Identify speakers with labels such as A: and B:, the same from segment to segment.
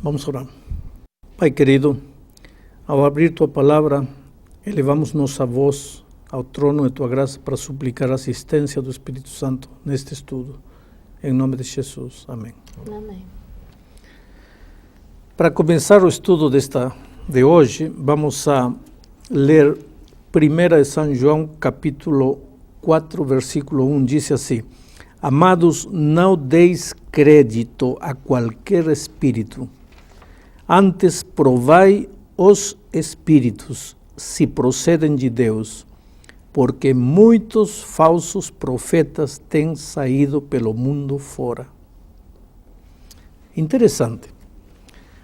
A: Vamos orar. Pai querido, ao abrir Tua Palavra, elevamos nossa voz ao trono de Tua graça para suplicar a assistência do Espírito Santo neste estudo. Em nome de Jesus. Amém.
B: Amém.
A: Para começar o estudo de hoje, vamos a ler 1 de São João, capítulo 4, versículo 1, diz assim: Amados, não deis crédito a qualquer espírito, antes provai os espíritos, se procedem de Deus, porque muitos falsos profetas têm saído pelo mundo fora. Interessante.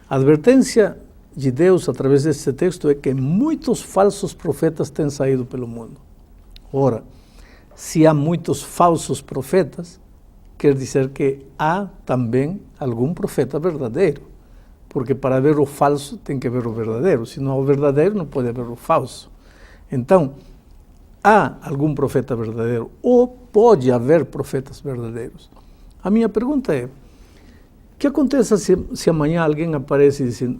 A: A advertência de Deus através desse texto é que muitos falsos profetas têm saído pelo mundo. Ora, se há muitos falsos profetas, quer dizer que há também algum profeta verdadeiro. Porque para ver o falso tem que ver o verdadeiro. Se não há o verdadeiro, não pode haver o falso. Então, há algum profeta verdadeiro ou pode haver profetas verdadeiros. A minha pergunta é: o que acontece se amanhã alguém aparece dizendo: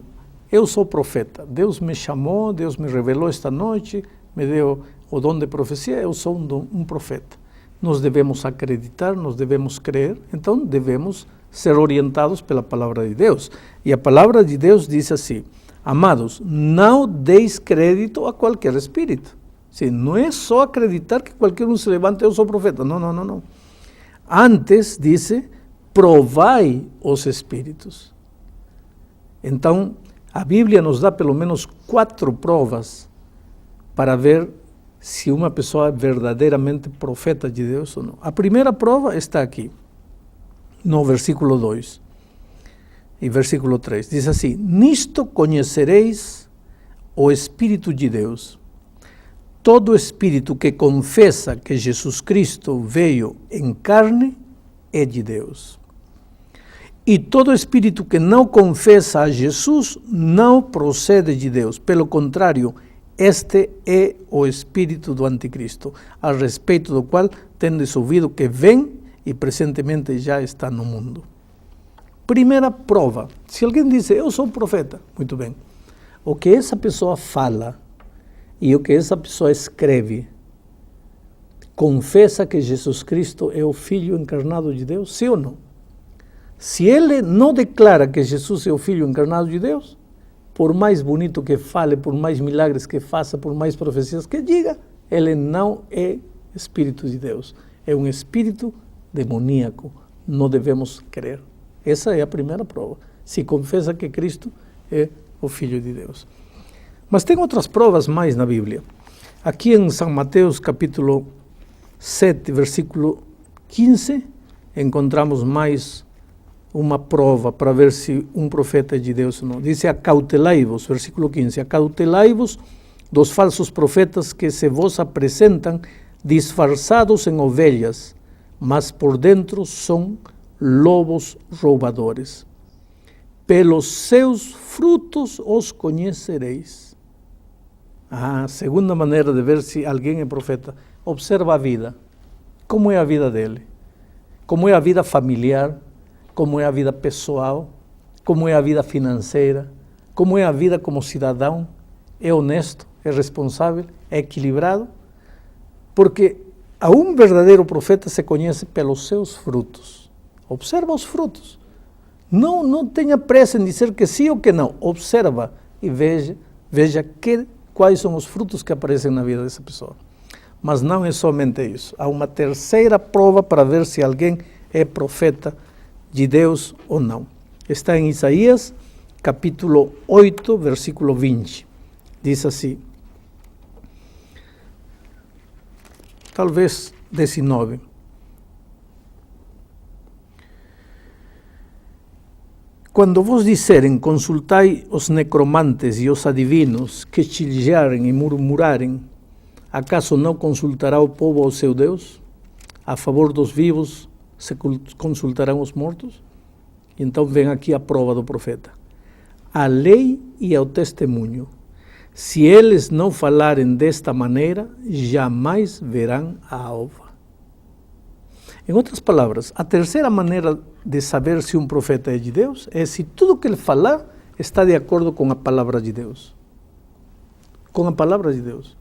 A: eu sou profeta, Deus me chamou, Deus me revelou esta noite, me deu o dom de profecia, eu sou um profeta. Nós devemos acreditar, nós devemos crer, então devemos ser orientados pela palavra de Deus. E a palavra de Deus diz assim: amados, não deis crédito a qualquer espírito. Sim, não é só acreditar que qualquer um se levante, eu sou profeta. Não. Antes, diz, provai os espíritos. Então, a Bíblia nos dá pelo menos 4 provas para ver se uma pessoa é verdadeiramente profeta de Deus ou não. A primeira prova está aqui, no versículo 2 e versículo 3. Diz assim: nisto conhecereis o Espírito de Deus. Todo espírito que confessa que Jesus Cristo veio em carne é de Deus. E todo espírito que não confessa a Jesus não procede de Deus. Pelo contrário, este é o espírito do anticristo, a respeito do qual tendes ouvido que vem e presentemente já está no mundo. Primeira prova: se alguém diz, eu sou profeta, muito bem. O que essa pessoa fala e o que essa pessoa escreve confessa que Jesus Cristo é o Filho encarnado de Deus, sim ou não? Se ele não declara que Jesus é o Filho encarnado de Deus, por mais bonito que fale, por mais milagres que faça, por mais profecias que diga, ele não é Espírito de Deus. É um espírito demoníaco. Não devemos crer. Essa é a primeira prova. Se confessa que Cristo é o Filho de Deus. Mas tem outras provas mais na Bíblia. Aqui em São Mateus, capítulo 7, versículo 15, encontramos mais uma prova para ver se um profeta é de Deus ou não. Diz: acautelai-vos, versículo 15, acautelai-vos dos falsos profetas que se vos apresentam disfarçados em ovelhas, mas por dentro são lobos roubadores. Pelos seus frutos os conhecereis. A segunda maneira de ver se alguém é profeta: observa a vida. Como é a vida dele? Como é a vida familiar? Como é a vida pessoal? Como é a vida financeira? Como é a vida como cidadão? É honesto? É responsável? É equilibrado? Porque a um verdadeiro profeta se conhece pelos seus frutos. Observa os frutos. Não tenha pressa em dizer que sim ou que não. Observa e veja quais são os frutos que aparecem na vida dessa pessoa. Mas não é somente isso. Há uma terceira prova para ver se alguém é profeta de Deus ou não. Está em Isaías, capítulo 8, versículo 20. Diz assim, talvez 19. Quando vos disserem, consultai os necromantes e os adivinos, que chilharem e murmurarem, acaso não consultará o povo ao seu Deus? A favor dos vivos se consultarão os mortos? Então vem aqui a prova do profeta. A lei e ao testemunho. Se eles não falarem desta maneira, jamais verão a alva. Em outras palavras, a terceira maneira de saber se um profeta é de Deus é se tudo que ele falar está de acordo com a palavra de Deus. Com a palavra de Deus.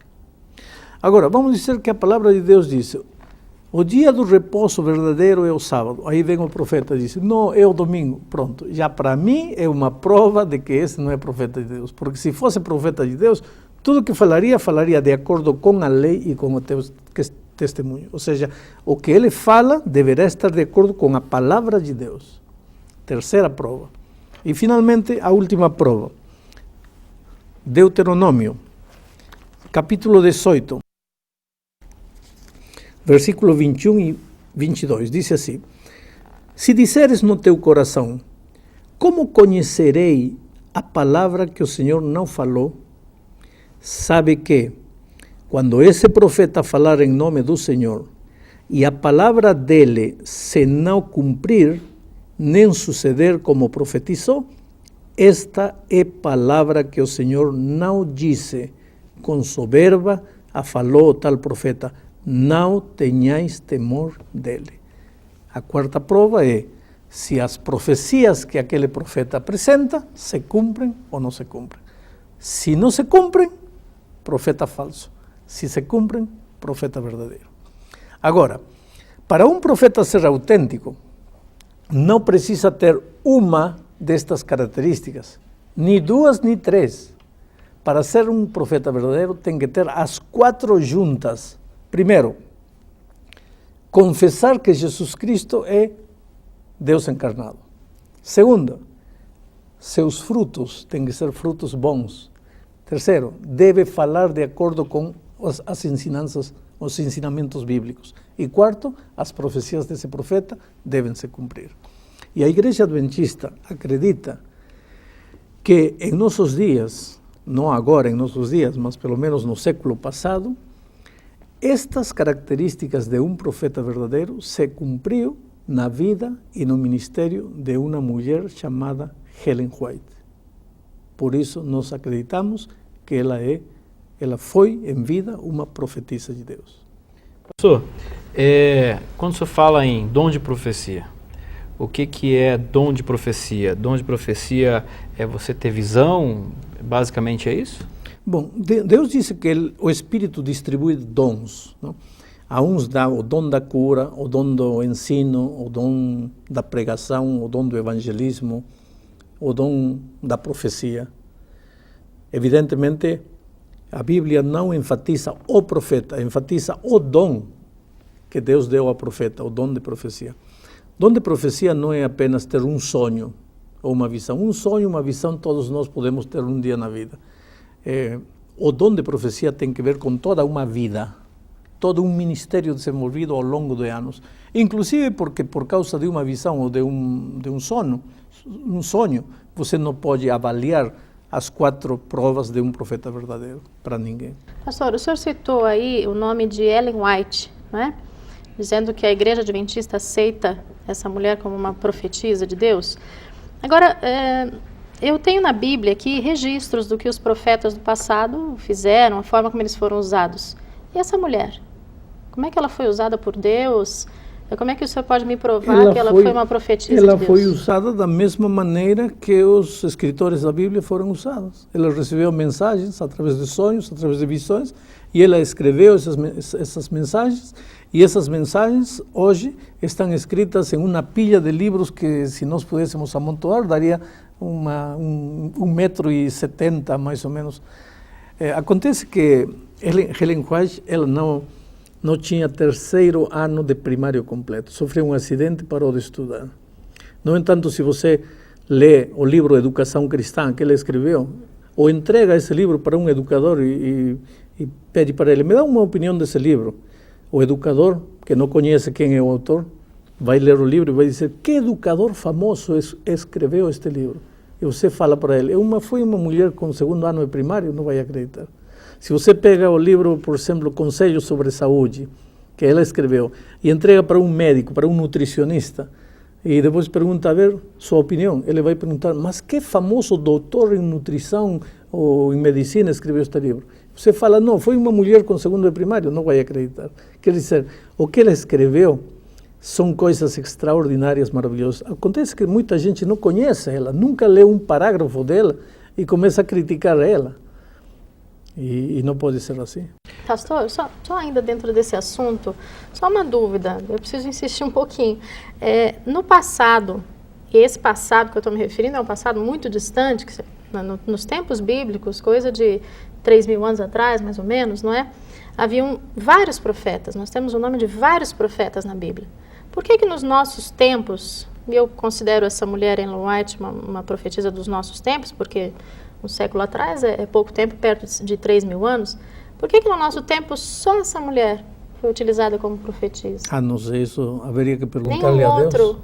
A: Agora, vamos dizer que a palavra de Deus diz: o dia do repouso verdadeiro é o sábado. Aí vem o profeta e diz: não, é o domingo. Pronto, já para mim é uma prova de que esse não é profeta de Deus. Porque se fosse profeta de Deus, tudo que falaria de acordo com a lei e com o testemunho. Ou seja, o que ele fala deverá estar de acordo com a palavra de Deus. Terceira prova. E finalmente, a última prova. Deuteronômio, capítulo 18. Versículo 21 e 22, diz assim: se disseres no teu coração, como conhecerei a palavra que o Senhor não falou? Sabe que, quando esse profeta falar em nome do Senhor, e a palavra dele se não cumprir, nem suceder como profetizou, esta é palavra que o Senhor não disse, com soberba a falou tal profeta. Não tenhais temor dele. A quarta prova é se as profecias que aquele profeta apresenta se cumprem ou não se cumprem. Se não se cumprem, profeta falso. Se se cumprem, profeta verdadeiro. Agora, para um profeta ser autêntico, não precisa ter uma destas características, nem duas, nem três. Para ser um profeta verdadeiro, tem que ter as quatro juntas. Primeiro, confessar que Jesus Cristo é Deus encarnado. Segundo, seus frutos têm que ser frutos bons. Terceiro, deve falar de acordo com as ensinanças, os ensinamentos bíblicos. E quarto, as profecias desse profeta devem se cumprir. E a Igreja Adventista acredita que em nossos dias, não agora em nossos dias, mas pelo menos no século passado, estas características de um profeta verdadeiro se cumpriu na vida e no ministério de uma mulher chamada Ellen White. Por isso nós acreditamos que ela foi em vida uma profetisa de Deus.
B: Professor, quando o senhor fala em dom de profecia, o que é dom de profecia? Dom de profecia é você ter visão? Basicamente é isso?
A: Bom, Deus disse que o Espírito distribui dons. Não? A uns dá o dom da cura, o dom do ensino, o dom da pregação, o dom do evangelismo, o dom da profecia. Evidentemente, a Bíblia não enfatiza o profeta, enfatiza o dom que Deus deu ao profeta, o dom de profecia. Dom de profecia não é apenas ter um sonho ou uma visão. Um sonho, uma visão, todos nós podemos ter um dia na vida. O dom de profecia tem que ver com toda uma vida, todo um ministério desenvolvido ao longo de anos. Inclusive porque por causa de uma visão ou de um sonho, você não pode avaliar as quatro provas de um profeta verdadeiro para ninguém.
C: Pastor, o senhor citou aí o nome de Ellen White, né? Dizendo que a Igreja Adventista aceita essa mulher como uma profetisa de Deus. Agora, eu tenho na Bíblia aqui registros do que os profetas do passado fizeram, a forma como eles foram usados. E essa mulher? Como é que ela foi usada por Deus? Como é que o senhor pode me provar que ela foi uma profetisa de Deus?
A: Ela foi usada da mesma maneira que os escritores da Bíblia foram usados. Ela recebeu mensagens através de sonhos, através de visões, e ela escreveu essas mensagens, e essas mensagens hoje estão escritas em uma pilha de livros que, se nós pudéssemos amontoar, daria 1,70 m, mais ou menos. Acontece que Ellen White, ela não tinha terceiro ano de primário completo, sofreu um acidente e parou de estudar. No entanto, se você lê o livro Educação Cristã que ela escreveu, ou entrega esse livro para um educador e pede para ele, me dá uma opinião desse livro. O educador, que não conhece quem é o autor, vai ler o livro e vai dizer, que educador famoso escreveu este livro? E você fala para ele, foi uma mulher com segundo ano de primário, não vai acreditar. Se você pega o livro, por exemplo, Conselhos sobre Saúde, que ela escreveu, e entrega para um médico, para um nutricionista, e depois pergunta, a ver, sua opinião, ele vai perguntar, mas que famoso doutor em nutrição ou em medicina escreveu este livro? Você fala, não, foi uma mulher com segundo de primário, não vai acreditar. Quer dizer, o que ela escreveu são coisas extraordinárias, maravilhosas. Acontece que muita gente não conhece ela, nunca leu um parágrafo dela e começa a criticar ela. E não pode ser assim.
C: Pastor, só ainda dentro desse assunto, só uma dúvida, eu preciso insistir um pouquinho. No passado, e esse passado que eu estou me referindo é um passado muito distante, que, nos tempos bíblicos, coisa de 3.000 anos atrás, mais ou menos, não é? Haviam vários profetas, nós temos o nome de vários profetas na Bíblia. Por que nos nossos tempos, e eu considero essa mulher, Ellen White, uma profetisa dos nossos tempos, porque um século atrás é pouco tempo, perto de 3.000 anos, por que no nosso tempo só essa mulher foi utilizada como profetisa?
A: Não sei, isso haveria que perguntar-lhe a Deus.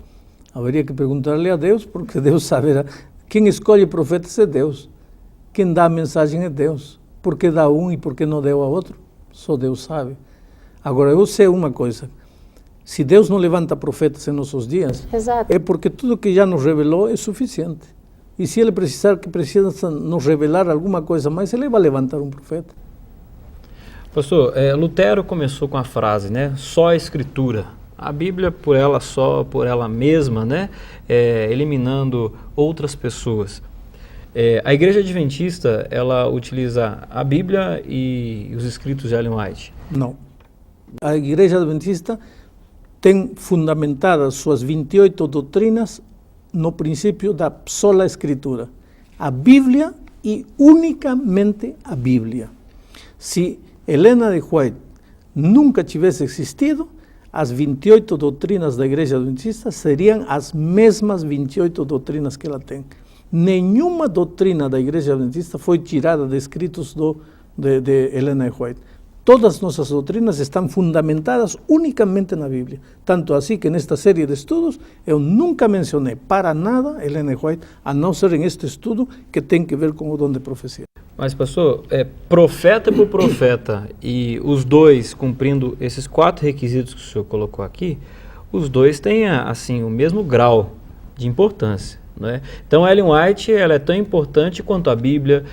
A: Haveria que perguntar-lhe a Deus, porque Deus saberá. Quem escolhe profetas é Deus. Quem dá a mensagem é Deus. Por que dá um e por que não deu a outro? Só Deus sabe. Agora, eu sei uma coisa. Se Deus não levanta profetas em nossos dias,
C: Exato.
A: É porque tudo que já nos revelou é suficiente. E se Ele precisa nos revelar alguma coisa mais, Ele vai levantar um profeta.
B: Pastor, Lutero começou com a frase, né? Só a Escritura. A Bíblia por ela só, por ela mesma, né? Eliminando outras pessoas. A Igreja Adventista, ela utiliza a Bíblia e os escritos de Ellen White?
A: Não. A Igreja Adventista tem fundamentadas suas 28 doutrinas no princípio da sola Escritura. A Bíblia e unicamente a Bíblia. Se Helena de White nunca tivesse existido, as 28 doutrinas da Igreja Adventista seriam as mesmas 28 doutrinas que ela tem. Nenhuma doutrina da Igreja Adventista foi tirada de escritos de Helena de White. Todas nossas doutrinas estão fundamentadas unicamente na Bíblia. Tanto assim que nesta série de estudos eu nunca mencionei para nada Helena de White, a não ser em este estudo que tem que ver com o dom de profecia.
B: Mas, pastor, profeta por profeta, e os dois cumprindo esses 4 requisitos que o senhor colocou aqui, os dois têm assim, o mesmo grau de importância. Né? Então, Ellen White ela é tão importante quanto a Bíblia,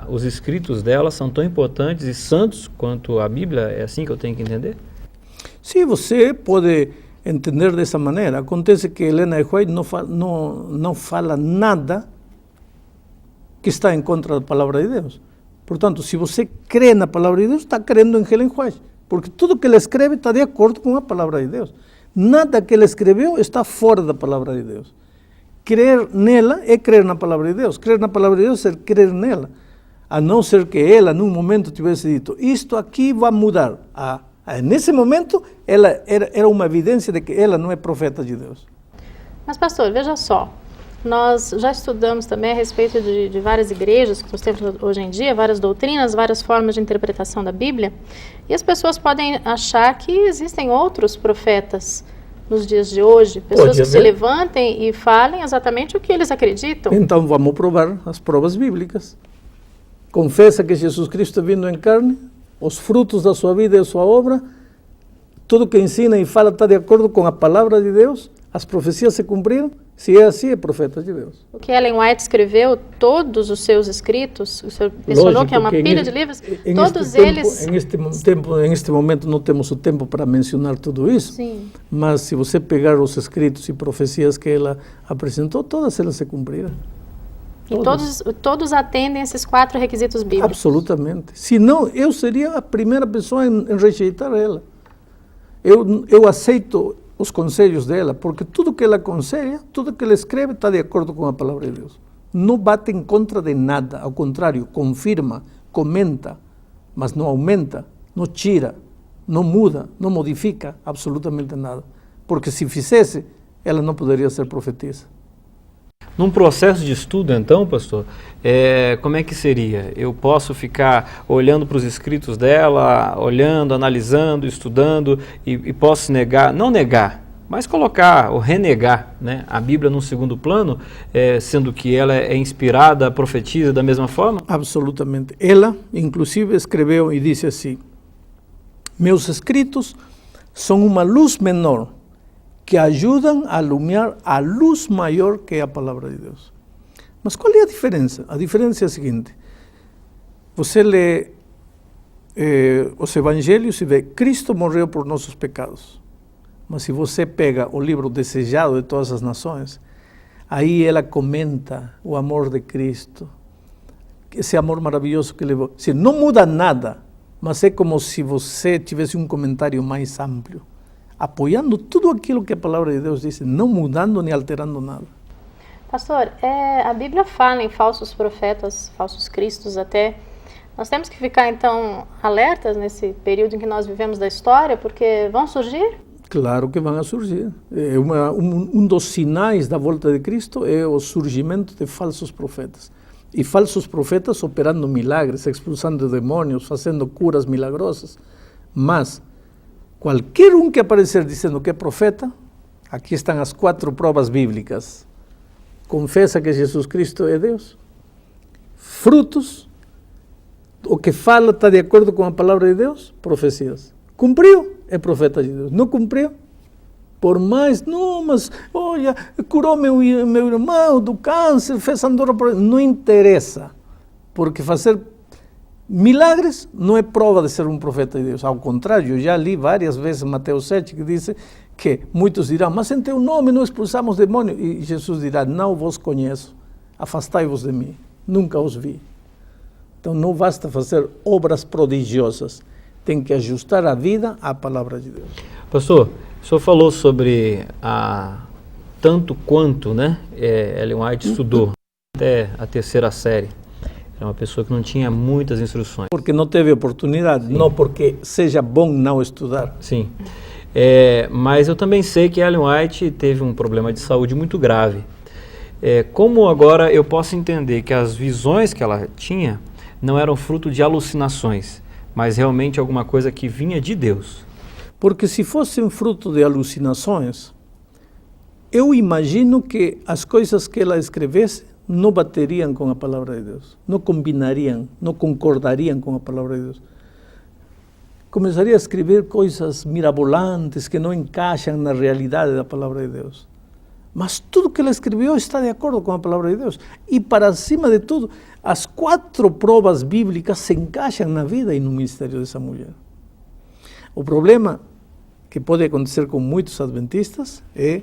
B: os escritos dela são tão importantes e santos quanto a Bíblia, é assim que eu tenho que entender?
A: Sim, você pode entender dessa maneira. Acontece que Helena de White não fala nada que está em contra da palavra de Deus. Portanto, se você crê na palavra de Deus, está crendo em Ellen White, porque tudo que ela escreve está de acordo com a palavra de Deus. Nada que ela escreveu está fora da palavra de Deus. Crer nela é crer na palavra de Deus. Crer na palavra de Deus é crer nela. A não ser que ela, num momento, tivesse dito, isto aqui vai mudar. Nesse momento, ela era uma evidência de que ela não é profeta de Deus.
C: Mas, pastor, veja só. Nós já estudamos também a respeito de várias igrejas que nós temos hoje em dia, várias doutrinas, várias formas de interpretação da Bíblia. E as pessoas podem achar que existem outros profetas nos dias de hoje, pessoas que se levantem e falem exatamente o que eles acreditam.
A: Então vamos provar as provas bíblicas. Confessa que Jesus Cristo é vindo em carne, os frutos da sua vida e da sua obra, tudo que ensina e fala está de acordo com a palavra de Deus, as profecias se cumpriram, se é assim, é profeta de Deus.
C: O que Ellen White escreveu, todos os seus escritos, o senhor mencionou que é uma pilha de livros, todos eles...
A: Em este momento não temos o tempo para mencionar tudo isso,
C: Sim.
A: Mas se você pegar os escritos e profecias que ela apresentou, todas elas se cumpriram.
C: E todos atendem esses 4 requisitos bíblicos?
A: Absolutamente. Senão, eu seria a primeira pessoa em rejeitar ela. Eu aceito os conselhos dela, porque tudo que ela aconselha, tudo que ela escreve está de acordo com a palavra de Deus. Não bate em contra de nada, ao contrário, confirma, comenta, mas não aumenta, não tira, não muda, não modifica absolutamente nada. Porque se fizesse, ela não poderia ser profetisa.
B: Num processo de estudo, então, pastor, como é que seria? Eu posso ficar olhando para os escritos dela, olhando, analisando, estudando, e posso negar, não negar, mas colocar ou renegar, né, a Bíblia num segundo plano, sendo que ela é inspirada, profetiza da mesma forma?
A: Absolutamente. Ela, inclusive, escreveu e disse assim: meus escritos são uma luz menor que ajudam a iluminar a luz maior que é a palavra de Deus. Mas qual é a diferença? A diferença é a seguinte: você lê os evangelhos e vê, Cristo morreu por nossos pecados. Mas se você pega o livro Desejado de Todas as Nações, aí ela comenta o amor de Cristo, esse amor maravilhoso que levou. Se não muda nada, mas é como se você tivesse um comentário mais amplo, apoiando tudo aquilo que a palavra de Deus diz, não mudando nem alterando nada.
C: Pastor, a Bíblia fala em falsos profetas, falsos cristos até. Nós temos que ficar, então, alertas nesse período em que nós vivemos da história, porque vão surgir?
A: Claro que vão surgir. Um dos sinais da volta de Cristo é o surgimento de falsos profetas. E falsos profetas operando milagres, expulsando demônios, fazendo curas milagrosas. Mas qualquer um que aparecer dizendo que é profeta, aqui estão as 4 provas bíblicas. Confessa que Jesus Cristo é Deus. Frutos, o que fala está de acordo com a palavra de Deus, profecias. Cumpriu, é profeta de Deus. Não cumpriu, por mais, não, mas, olha, curou meu irmão do câncer, fez andorra por ele. Não interessa, porque fazer milagres não é prova de ser um profeta de Deus. Ao contrário, eu já li várias vezes Mateus 7, que diz que muitos dirão, mas em teu nome não expulsamos demônios. E Jesus dirá, não vos conheço, afastai-vos de mim, nunca os vi. Então não basta fazer obras prodigiosas, tem que ajustar a vida à palavra de Deus.
B: Pastor, o senhor falou sobre tanto quanto, né, Ellen White estudou até a 3ª série. Era uma pessoa que não tinha muitas instruções.
A: Porque não teve oportunidade, sim. Não porque seja bom não estudar.
B: Sim, mas eu também sei que Ellen White teve um problema de saúde muito grave. Como agora eu posso entender que as visões que ela tinha não eram fruto de alucinações, mas realmente alguma coisa que vinha de Deus?
A: Porque se fossem fruto de alucinações, eu imagino que as coisas que ela escrevesse não bateriam com a palavra de Deus, não combinariam, não concordariam com a palavra de Deus. Começaria a escrever coisas mirabolantes que não encaixam na realidade da palavra de Deus. Mas tudo que ela escreveu está de acordo com a palavra de Deus. E para cima de tudo, as 4 provas bíblicas se encaixam na vida e no ministério dessa mulher. O problema que pode acontecer com muitos adventistas é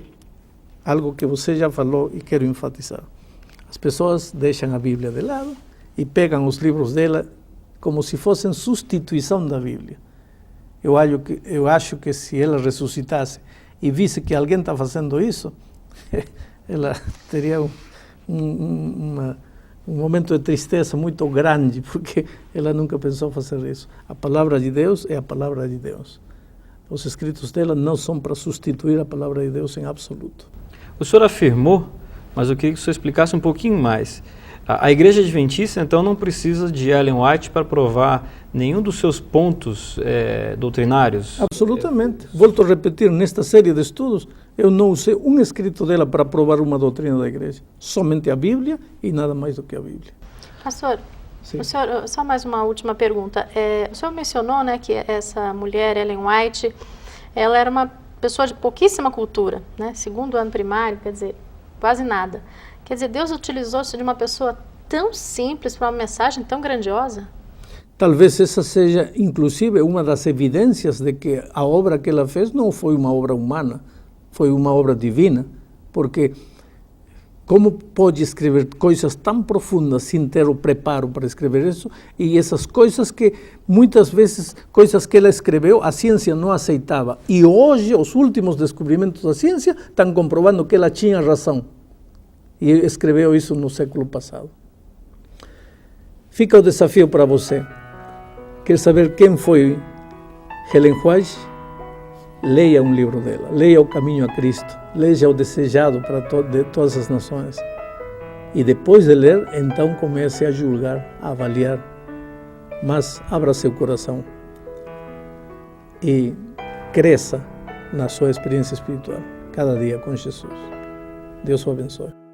A: algo que você já falou e quero enfatizar. As pessoas deixam a Bíblia de lado e pegam os livros dela como se fossem substituição da Bíblia. Eu acho que se ela ressuscitasse e visse que alguém está fazendo isso, ela teria um momento de tristeza muito grande, porque ela nunca pensou fazer isso. A palavra de Deus é a palavra de Deus. Os escritos dela não são para substituir a palavra de Deus em absoluto.
B: O senhor afirmou, mas eu queria que o senhor explicasse um pouquinho mais. A Igreja Adventista, então, não precisa de Ellen White para provar nenhum dos seus pontos doutrinários?
A: Absolutamente. Volto a repetir, nesta série de estudos, eu não usei um escrito dela para provar uma doutrina da Igreja. Somente a Bíblia e nada mais do que a Bíblia.
C: Pastor, só mais uma última pergunta. O senhor mencionou, né, que essa mulher, Ellen White, ela era uma pessoa de pouquíssima cultura, né? 2º ano primário, quer dizer, quase nada. Quer dizer, Deus utilizou-se de uma pessoa tão simples para uma mensagem tão grandiosa?
A: Talvez essa seja, inclusive, uma das evidências de que a obra que ela fez não foi uma obra humana, foi uma obra divina, porque como pode escrever coisas tão profundas sem ter o preparo para escrever isso, e essas coisas que, muitas vezes, coisas que ela escreveu, a ciência não aceitava, e hoje os últimos descobrimentos da ciência estão comprovando que ela tinha razão. E escreveu isso no século passado. Fica o desafio para você. Quer saber quem foi Ellen White? Leia um livro dela. Leia O Caminho a Cristo. Leia O Desejado para de Todas as Nações. E depois de ler, então comece a julgar, a avaliar. Mas abra seu coração e cresça na sua experiência espiritual, cada dia com Jesus. Deus o abençoe.